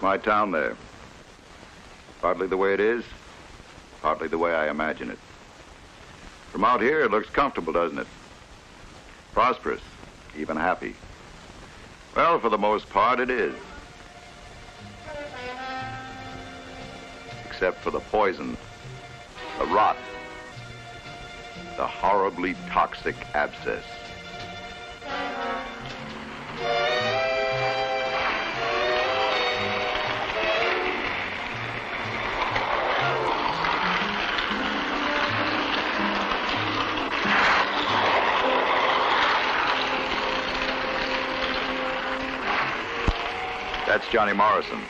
my town there. Partly the way it is, partly the way I imagine it. From out here, it looks comfortable, doesn't it? Prosperous, even happy. Well, for the most part, it is. Except for the poison, the rot, the horribly toxic abscess. That's Johnny Morrison.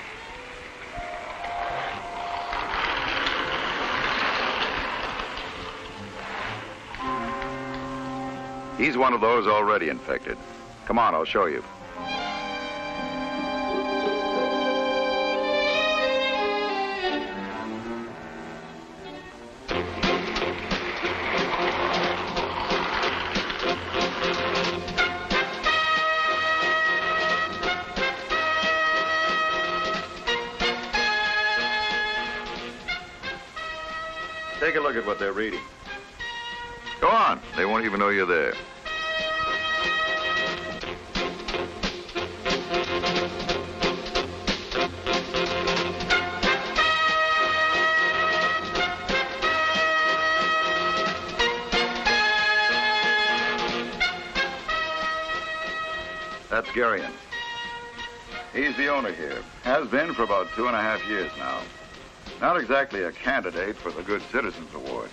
He's one of those already infected. Come on, I'll show you. Take a look at what they're reading. Go on. They won't even know you're there. That's Garion. He's the owner here. Has been for about 2.5 years now. Not exactly a candidate for the Good Citizens Award.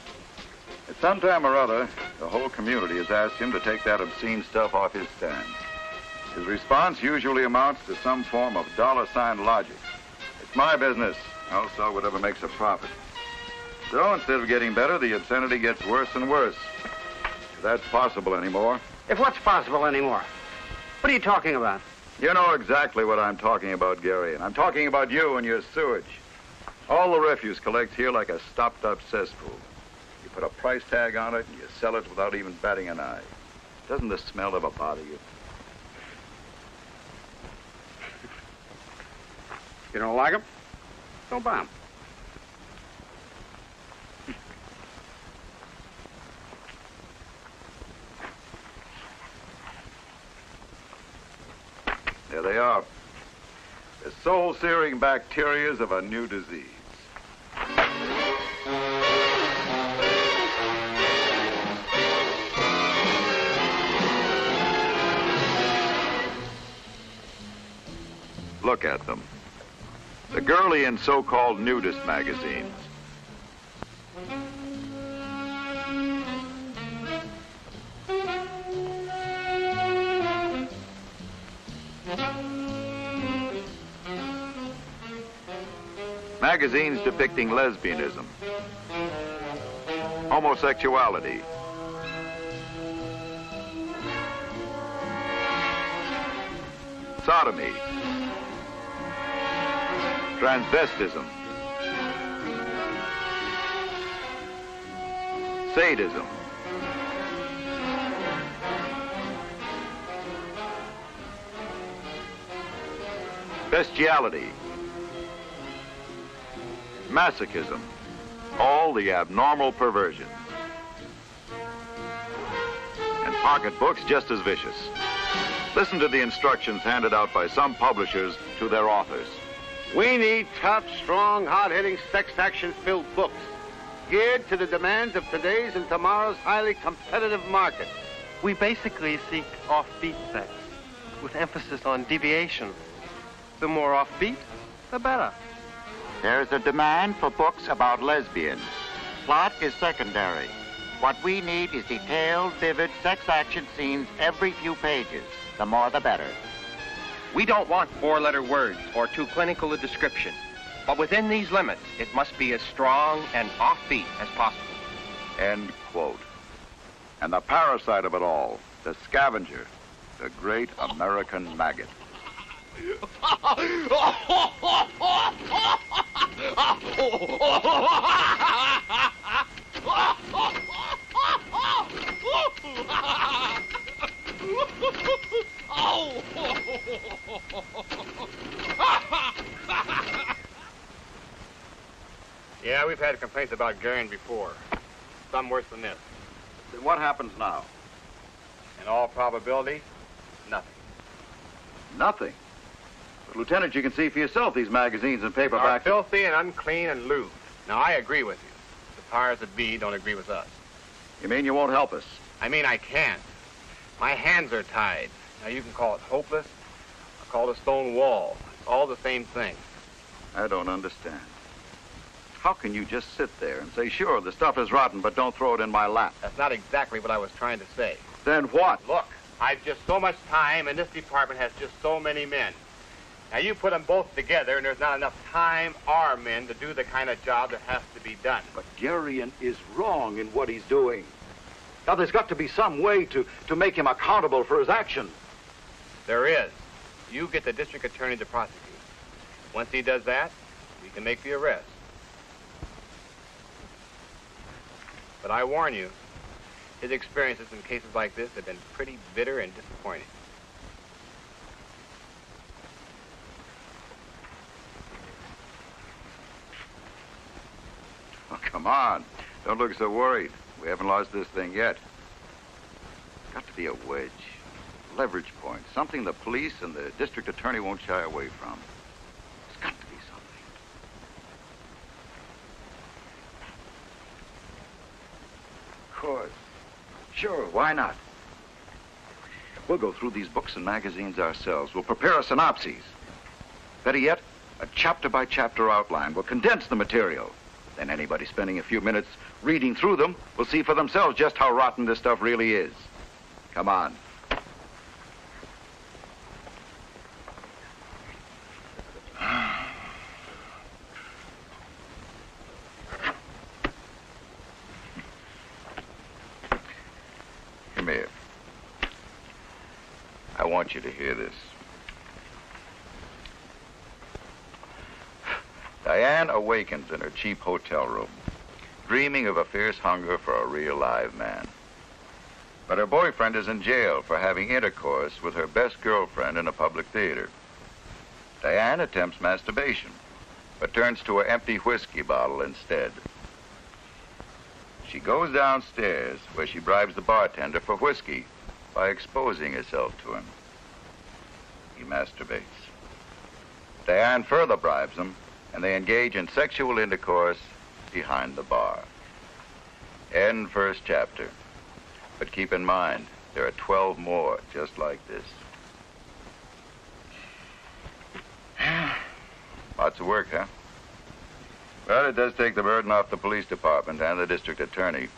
At some time or other, the whole community has asked him to take that obscene stuff off his stand. His response usually amounts to some form of dollar-sign logic. It's my business. I'll sell whatever makes a profit. So instead of getting better, the obscenity gets worse and worse. If that's possible anymore. If what's possible anymore? What are you talking about? You know exactly what I'm talking about, Gary, and I'm talking about you and your sewage. All the refuse collects here like a stopped-up cesspool. You put a price tag on it and you sell it without even batting an eye. Doesn't the smell ever bother you? You don't like them? Don't buy them. There they are. The soul-searing bacterias of a new disease. Look at them. The girly and so-called nudist magazines. Magazines depicting lesbianism, homosexuality, sodomy, transvestism, sadism, bestiality, masochism, all the abnormal perversions. And pocketbooks just as vicious. Listen to the instructions handed out by some publishers to their authors. We need tough, strong, hard-hitting, sex action-filled books geared to the demands of today's and tomorrow's highly competitive market. We basically seek offbeat sex with emphasis on deviation. The more offbeat, the better. There's a demand for books about lesbians. Plot is secondary. What we need is detailed, vivid sex action scenes every few pages. The more, the better. We don't want four-letter words or too clinical a description. But within these limits, it must be as strong and offbeat as possible. End quote. And the parasite of it all, the scavenger, the great American maggot. Yeah, we've had complaints about Guerin before. Some worse than this. Then what happens now? In all probability, nothing. Nothing. But, Lieutenant, you can see for yourself these magazines and Are paperbacks. filthy and unclean and lewd. Now, I agree with you. The powers that be don't agree with us. You mean you won't help us? I mean, I can't. My hands are tied. Now, you can call it hopeless. I'll call it a stone wall. It's all the same thing. I don't understand. How can you just sit there and say, sure, the stuff is rotten, but don't throw it in my lap? That's not exactly what I was trying to say. Then what? Look, I've just so much time, and this department has just so many men. Now, you put them both together, and there's not enough time or men to do the kind of job that has to be done. But Guerin is wrong in what he's doing. Now, there's got to be some way to make him accountable for his actions. There is. You get the district attorney to prosecute. Once he does that, we can make the arrest. But I warn you, his experiences in cases like this have been pretty bitter and disappointing. Oh, come on. Don't look so worried. We haven't lost this thing yet. Got to be a wedge. Leverage point. Something the police and the district attorney won't shy away from. There's got to be something. Of course. Sure, why not? We'll go through these books and magazines ourselves. We'll prepare a synopsis. Better yet, a chapter-by-chapter outline. We'll condense the material. Then anybody spending a few minutes reading through them will see for themselves just how rotten this stuff really is. Come on. Come here. I want you to hear this. Diane awakens in her cheap hotel room, dreaming of a fierce hunger for a real live man. But her boyfriend is in jail for having intercourse with her best girlfriend in a public theater. Diane attempts masturbation, but turns to an empty whiskey bottle instead. She goes downstairs, where she bribes the bartender for whiskey by exposing herself to him. He masturbates. Diane further bribes him, and they engage in sexual intercourse behind the bar. End first chapter. But keep in mind, there are 12 more just like this. Lots of work, huh? Well, it does take the burden off the police department and the district attorney.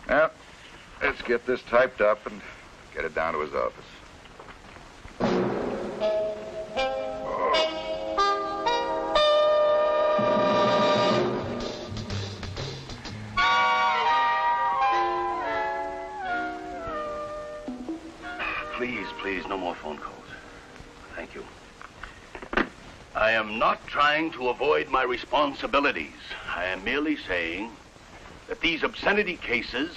Well, let's get this typed up and get it down to his office. Please, no more phone calls. Thank you. I am not trying to avoid my responsibilities. I am merely saying that these obscenity cases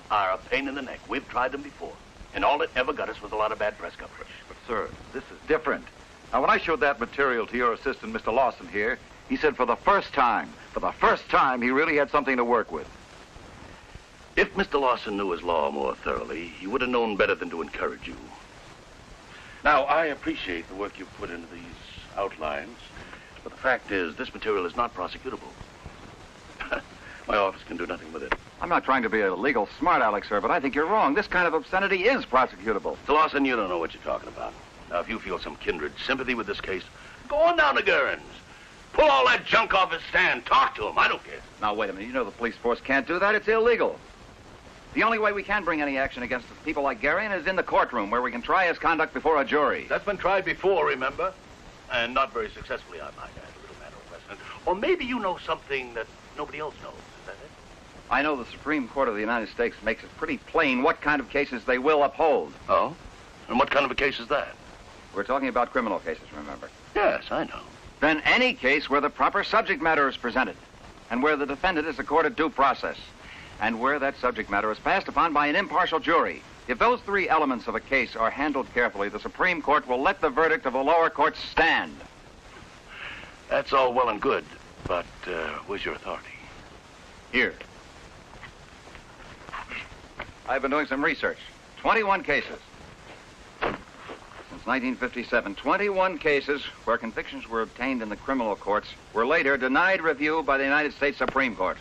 are a pain in the neck. We've tried them before, and all it ever got us was a lot of bad press coverage. But, sir, this is different. Now, when I showed that material to your assistant, Mr. Lawson here, he said for the first time, he really had something to work with. If Mr. Lawson knew his law more thoroughly, he would have known better than to encourage you. Now, I appreciate the work you've put into these outlines, but the fact is, this material is not prosecutable. My office can do nothing with it. I'm not trying to be a legal smart aleck, sir, but I think you're wrong. This kind of obscenity is prosecutable. Mr. Lawson, you don't know what you're talking about. Now, if you feel some kindred sympathy with this case, go on down to Guerin's. Pull all that junk off his stand. Talk to him. I don't care. Now, wait a minute. You know the police force can't do that. It's illegal. The only way we can bring any action against people like Guerin is in the courtroom, where we can try his conduct before a jury. That's been tried before, remember? And not very successfully, I might add, a little matter of precedent. Or maybe you know something that nobody else knows. Is that it? I know the Supreme Court of the United States makes it pretty plain what kind of cases they will uphold. Oh? And what kind of a case is that? We're talking about criminal cases, remember? Yes, I know. Then any case where the proper subject matter is presented, and where the defendant is accorded due process, and where that subject matter is passed upon by an impartial jury. If those three elements of a case are handled carefully, the Supreme Court will let the verdict of the lower courts stand. That's all well and good. But where's your authority? Here. I've been doing some research. 21 cases. Since 1957, 21 cases where convictions were obtained in the criminal courts were later denied review by the United States Supreme Court.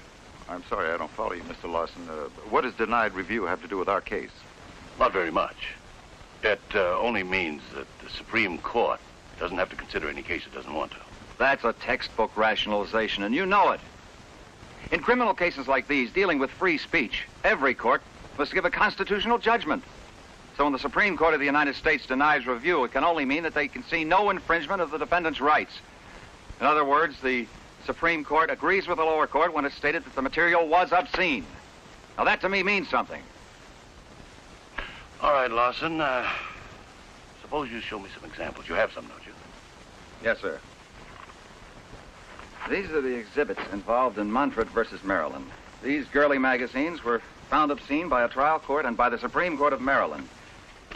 I'm sorry, I don't follow you, Mr. Lawson. What does denied review have to do with our case? Not very much. It only means that the Supreme Court doesn't have to consider any case it doesn't want to. That's a textbook rationalization, and you know it. In criminal cases like these, dealing with free speech, every court must give a constitutional judgment. So when the Supreme Court of the United States denies review, it can only mean that they can see no infringement of the defendant's rights. In other words, the Supreme Court agrees with the lower court when it stated that the material was obscene. Now that to me means something. All right, Lawson. Suppose you show me some examples. You have some, don't you? Yes, sir. These are the exhibits involved in Montford versus Maryland. These girly magazines were found obscene by a trial court and by the Supreme Court of Maryland.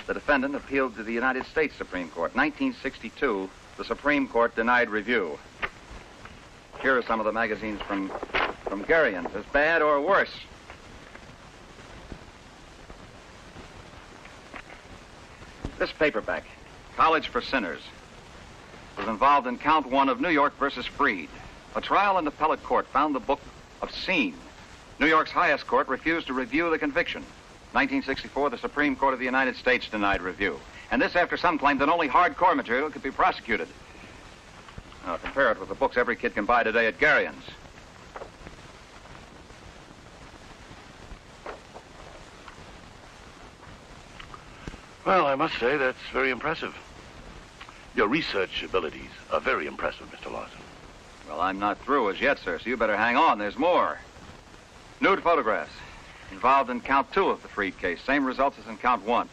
The defendant appealed to the United States Supreme Court. 1962, the Supreme Court denied review. Here are some of the magazines from Garians, as bad or worse. This paperback, College for Sinners, was involved in count 1 of New York versus Freed. A trial in the appellate court found the book obscene. New York's highest court refused to review the conviction. 1964, the Supreme Court of the United States denied review. And this after some claimed that only hardcore material could be prosecuted. Now, compare it with the books every kid can buy today at Garian's. Well, I must say that's very impressive. Your research abilities are very impressive, Mr. Lawson. Well, I'm not through as yet, sir, so you better hang on. There's more. Nude photographs involved in count 2 of the Freed case. Same results as in count 1.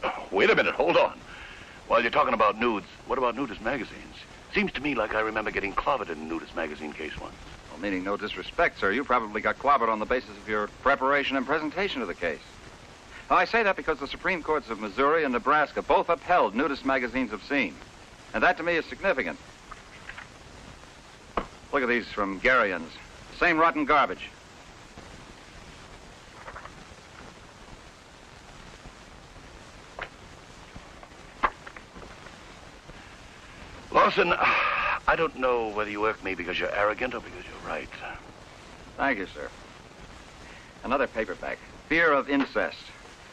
Oh, wait a minute, hold on. While you're talking about nudes, what about nudist magazines? Seems to me like I remember getting clobbered in a nudist magazine case once. Well, meaning no disrespect, sir, you probably got clobbered on the basis of your preparation and presentation of the case. Now, I say that because the Supreme Courts of Missouri and Nebraska both upheld nudist magazines obscene. And that, to me, is significant. Look at these from Garian's. Same rotten garbage. Lawson, I don't know whether you irk me because you're arrogant or because you're right. Thank you, sir. Another paperback, Fear of Incest,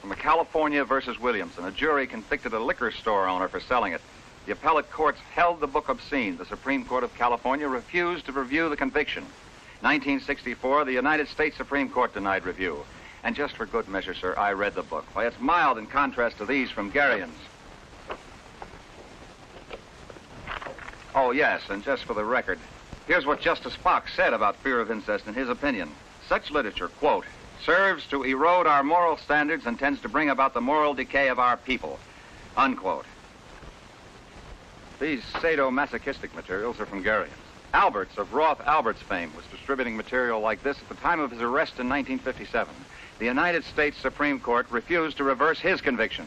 from a California versus Williamson. A jury convicted a liquor store owner for selling it. The appellate courts held the book obscene. The Supreme Court of California refused to review the conviction. 1964, the United States Supreme Court denied review. And just for good measure, sir, I read the book. Why, it's mild in contrast to these from Garian's. Oh, yes, and just for the record, here's what Justice Fox said about Fear of Incest in his opinion. Such literature, quote, serves to erode our moral standards and tends to bring about the moral decay of our people, unquote. These sadomasochistic materials are from Garian's. Alberts of Roth Alberts fame was distributing material like this at the time of his arrest in 1957. The United States Supreme Court refused to reverse his conviction.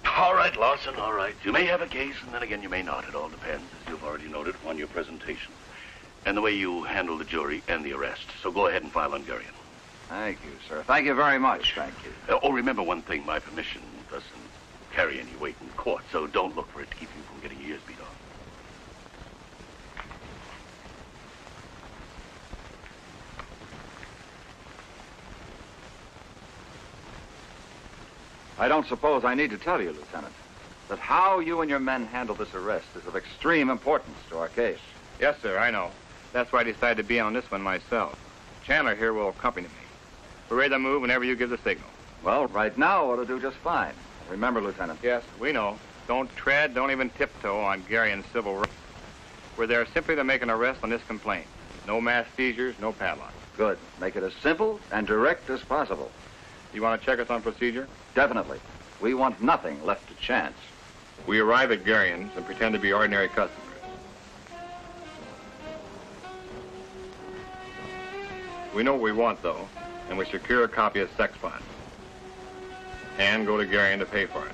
All right, Lawson, all right. You may have a case, and then again you may not. It all depends, as you've already noted, on your presentation and the way you handle the jury and the arrest. So go ahead and file on Garian. Thank you, sir. Thank you very much. Thank you. Oh, remember one thing. My permission doesn't carry any weight in court, so don't look for it to keep you from getting your ears beat off. I don't suppose I need to tell you, Lieutenant, that how you and your men handle this arrest is of extreme importance to our case. Yes, sir, I know. That's why I decided to be on this one myself. Chandler here will accompany me. We're ready to move whenever you give the signal. Well, right now ought to do just fine. Remember, Lieutenant. Yes, we know. Don't tread, don't even tiptoe on Garian's civil rights. We're there simply to make an arrest on this complaint. No mass seizures, no padlock. Good. Make it as simple and direct as possible. You want to check us on procedure? Definitely. We want nothing left to chance. We arrive at Garian's and pretend to be ordinary customers. We know what we want, though, and we secure a copy of Sex Bond. And go to Garian to pay for it.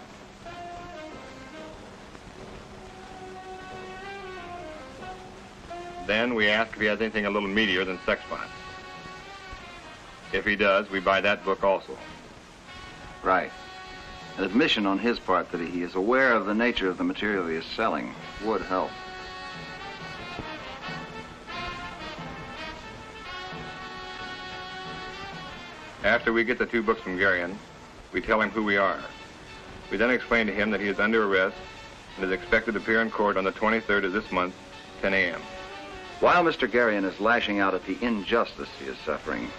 Then we ask if he has anything a little meatier than sex bots. If he does, we buy that book also. Right. An admission on his part that he is aware of the nature of the material he is selling would help. After we get the 2 books from Garion, we tell him who we are. We then explain to him that he is under arrest and is expected to appear in court on the 23rd of this month, 10 a.m. While Mr. Garion is lashing out at the injustice he is suffering,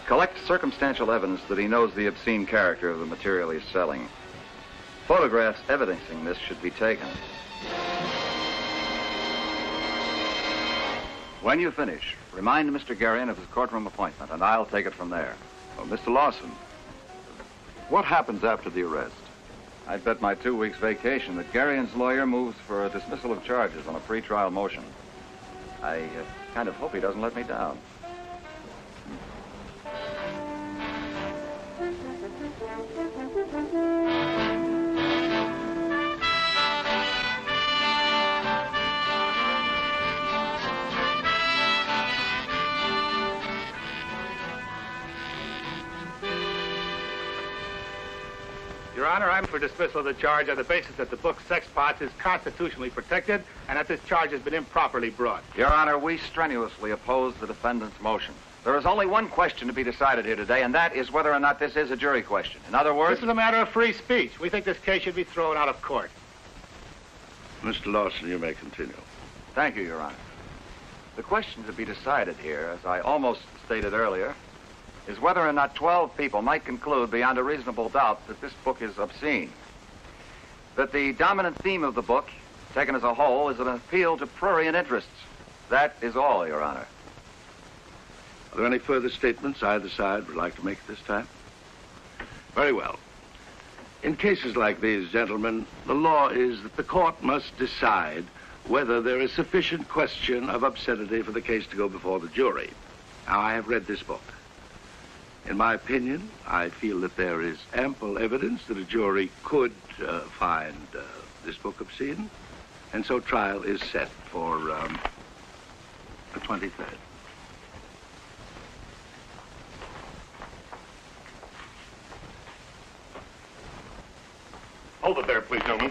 collect circumstantial evidence that he knows the obscene character of the material he's selling. Photographs evidencing this should be taken. When you finish, remind Mr. Garion of his courtroom appointment, and I'll take it from there. Oh, Mr. Lawson, what happens after the arrest? I'd bet my 2 weeks vacation that Garion's lawyer moves for a dismissal of charges on a pretrial motion. I kind of hope he doesn't let me down. Your Honor, I'm for dismissal of the charge on the basis that the book Sex Pots is constitutionally protected and that this charge has been improperly brought. Your Honor, we strenuously oppose the defendant's motion. There is only one question to be decided here today, and that is whether or not this is a jury question. In other words... This is a matter of free speech. We think this case should be thrown out of court. Mr. Lawson, you may continue. Thank you, Your Honor. The question to be decided here, as I almost stated earlier, is whether or not 12 people might conclude beyond a reasonable doubt that this book is obscene. That the dominant theme of the book, taken as a whole, is an appeal to prurient interests. That is all, Your Honor. Are there any further statements either side would like to make at this time? Very well. In cases like these, gentlemen, the law is that the court must decide whether there is sufficient question of obscenity for the case to go before the jury. Now, I have read this book. In my opinion, I feel that there is ample evidence that a jury could find this book obscene, and so trial is set for the 23rd. Hold it there, please, gentlemen.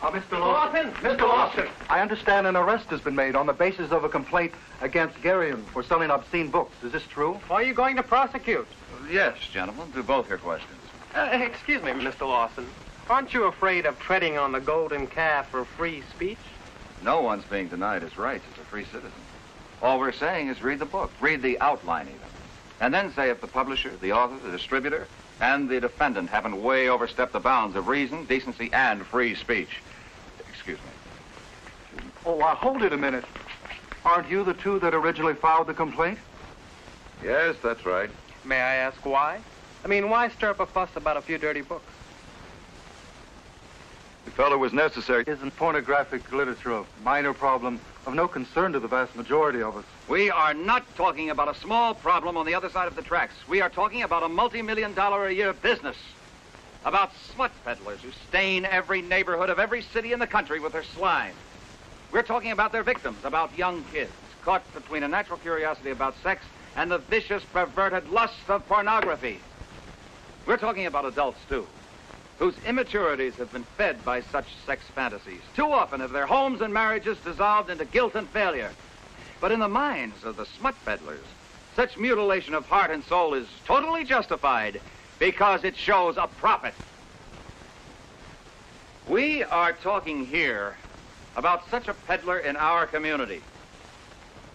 Mr. Lawson! Mr. Lawson! I understand an arrest has been made on the basis of a complaint against Garion for selling obscene books. Is this true? Why are you going to prosecute? Yes, gentlemen, to both your questions. Excuse me, Mr. Lawson. Aren't you afraid of treading on the golden calf for free speech? No one's being denied his rights as a free citizen. All we're saying is read the book, read the outline even, and then say if the publisher, the author, the distributor, and the defendant haven't way overstepped the bounds of reason, decency, and free speech. Excuse me. Oh, hold it a minute. Aren't you the two that originally filed the complaint? Yes, that's right. May I ask why? I mean, why stir up a fuss about a few dirty books? We felt it was necessary. Isn't pornographic literature a minor problem of no concern to the vast majority of us? We are not talking about a small problem on the other side of the tracks. We are talking about a multi-million-dollar-a-year business. About smut peddlers who stain every neighborhood of every city in the country with their slime. We're talking about their victims, about young kids, caught between a natural curiosity about sex and the vicious, perverted lust of pornography. We're talking about adults, too, whose immaturities have been fed by such sex fantasies. Too often have their homes and marriages dissolved into guilt and failure. But in the minds of the smut peddlers, such mutilation of heart and soul is totally justified because it shows a profit. We are talking here about such a peddler in our community.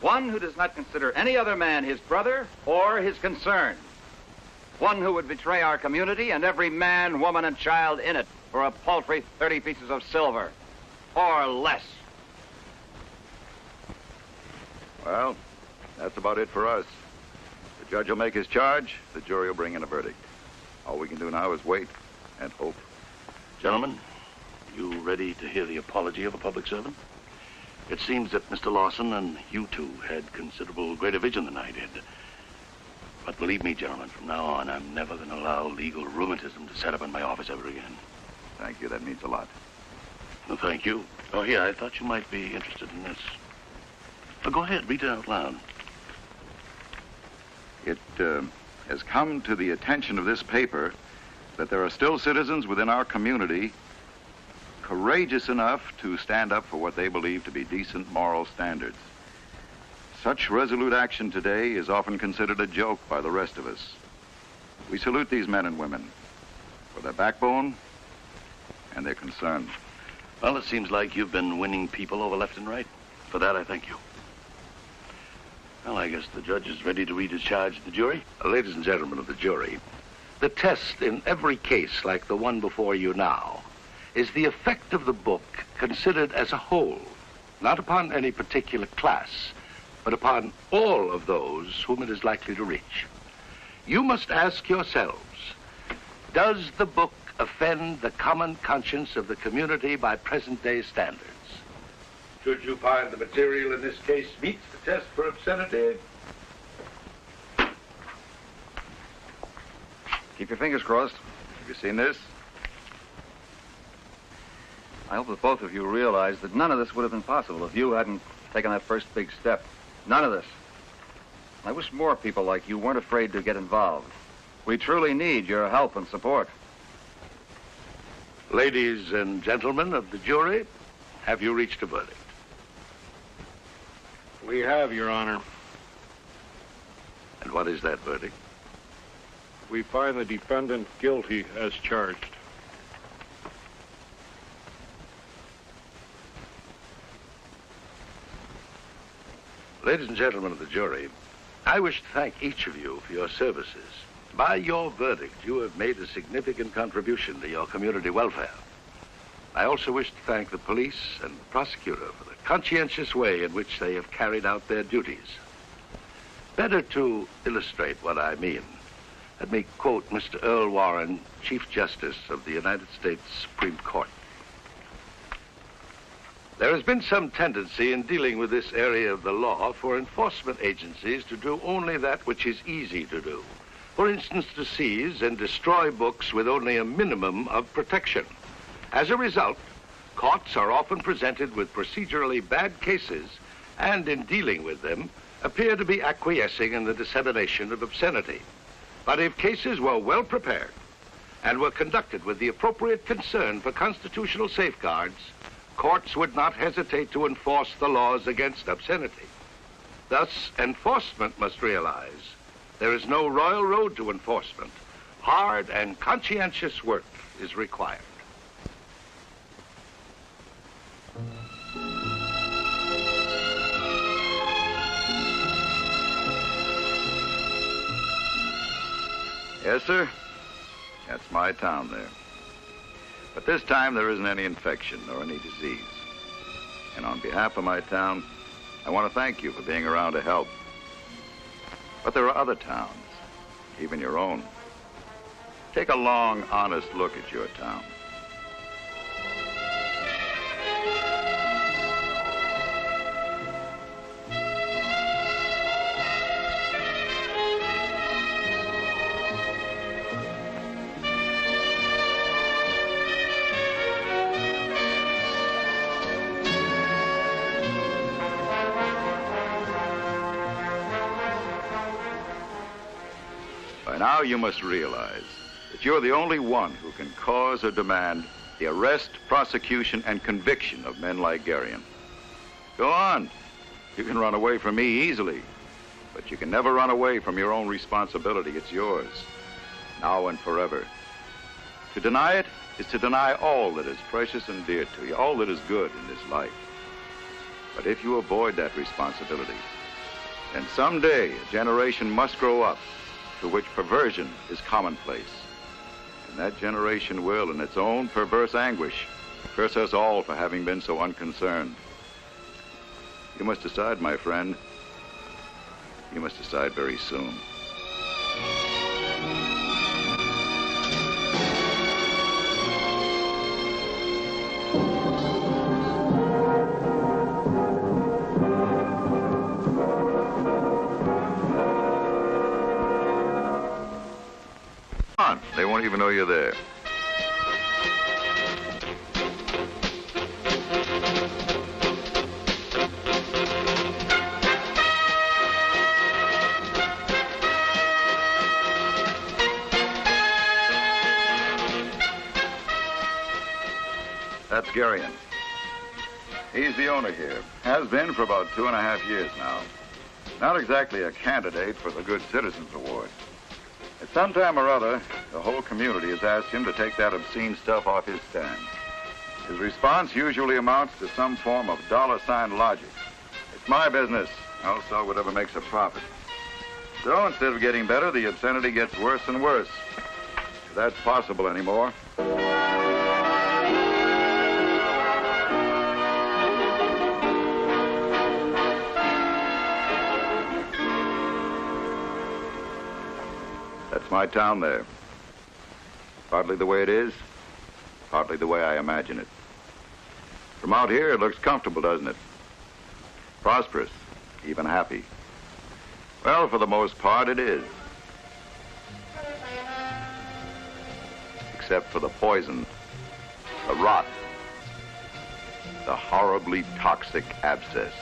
One who does not consider any other man his brother or his concern. One who would betray our community and every man, woman, and child in it for a paltry 30 pieces of silver or less. Well, that's about it for us. The judge will make his charge. The jury will bring in a verdict. All we can do now is wait and hope. Gentlemen, you ready to hear the apology of a public servant? It seems that Mr. Lawson and you two had considerable greater vision than I did. But believe me, gentlemen, from now on, I'm never going to allow legal rheumatism to set up in my office ever again. Thank you. That means a lot. Well, thank you. Oh, here, I thought you might be interested in this. Oh, go ahead, read it out loud. It has come to the attention of this paper that there are still citizens within our community courageous enough to stand up for what they believe to be decent moral standards. Such resolute action today is often considered a joke by the rest of us. We salute these men and women for their backbone and their concern. Well, it seems like you've been winning people over left and right. For that, I thank you. Well, I guess the judge is ready to read his charge to the jury. Ladies and gentlemen of the jury, the test in every case like the one before you now is the effect of the book considered as a whole, not upon any particular class, but upon all of those whom it is likely to reach. You must ask yourselves, does the book offend the common conscience of the community by present-day standards? Should you find the material in this case meets the test for obscenity? Keep your fingers crossed. Have you seen this? I hope that both of you realize that none of this would have been possible if you hadn't taken that first big step. None of this. I wish more people like you weren't afraid to get involved. We truly need your help and support. Ladies and gentlemen of the jury, have you reached a verdict? We have, Your Honor. And what is that verdict? We find the defendant guilty as charged. Ladies and gentlemen of the jury, I wish to thank each of you for your services. By your verdict, you have made a significant contribution to your community welfare. I also wish to thank the police and the prosecutor for the conscientious way in which they have carried out their duties. Better to illustrate what I mean, let me quote Mr. Earl Warren, Chief Justice of the United States Supreme Court. There has been some tendency in dealing with this area of the law for enforcement agencies to do only that which is easy to do. For instance, to seize and destroy books with only a minimum of protection. As a result, courts are often presented with procedurally bad cases and, in dealing with them, appear to be acquiescing in the dissemination of obscenity. But if cases were well prepared and were conducted with the appropriate concern for constitutional safeguards, courts would not hesitate to enforce the laws against obscenity. Thus, enforcement must realize there is no royal road to enforcement. Hard and conscientious work is required. Yes, sir. That's my town there. But this time there isn't any infection or any disease. And on behalf of my town, I want to thank you for being around to help. But there are other towns, even your own. Take a long, honest look at your town. By now, you must realize that you're the only one who can cause or demand the arrest, prosecution, and conviction of men like Garion. Go on. You can run away from me easily, but you can never run away from your own responsibility. It's yours, now and forever. To deny it is to deny all that is precious and dear to you, all that is good in this life. But if you avoid that responsibility, then someday a generation must grow up to which perversion is commonplace. And that generation will, in its own perverse anguish, curse us all for having been so unconcerned. You must decide, my friend. You must decide very soon. They won't even know you're there. That's Garion. He's the owner here. Has been for about 2.5 years now. Not exactly a candidate for the Good Citizens Award. At some time or other, the whole community has asked him to take that obscene stuff off his stand. His response usually amounts to some form of dollar-sign logic. It's my business. I'll sell whatever makes a profit. So instead of getting better, the obscenity gets worse and worse. If that's possible anymore. That's my town there. Partly the way it is, partly the way I imagine it. From out here, it looks comfortable, doesn't it? Prosperous, even happy. Well, for the most part, it is. Except for the poison, the rot, the horribly toxic abscess.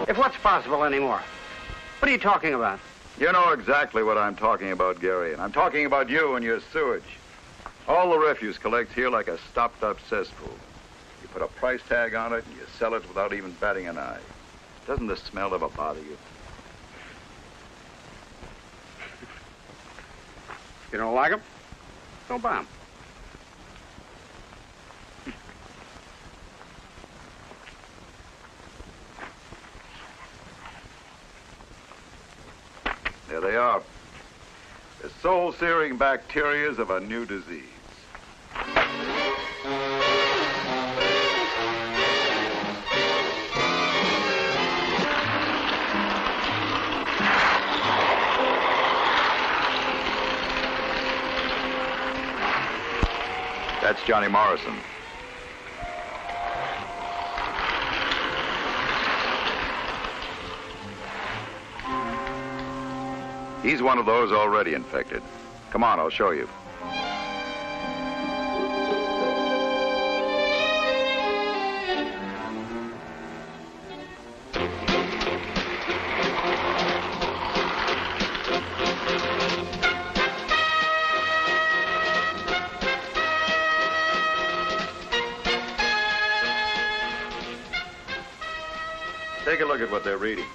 If what's possible anymore? What are you talking about? You know exactly what I'm talking about, Gary, and I'm talking about you and your sewage. All the refuse collects here like a stopped-up cesspool. You put a price tag on it and you sell it without even batting an eye. Doesn't the smell ever bother you? You don't like them? Don't buy them. There they are. The soul-searing bacterias of a new disease. That's Johnny Morrison. He's one of those already infected. Come on, I'll show you. Take a look at what they're reading.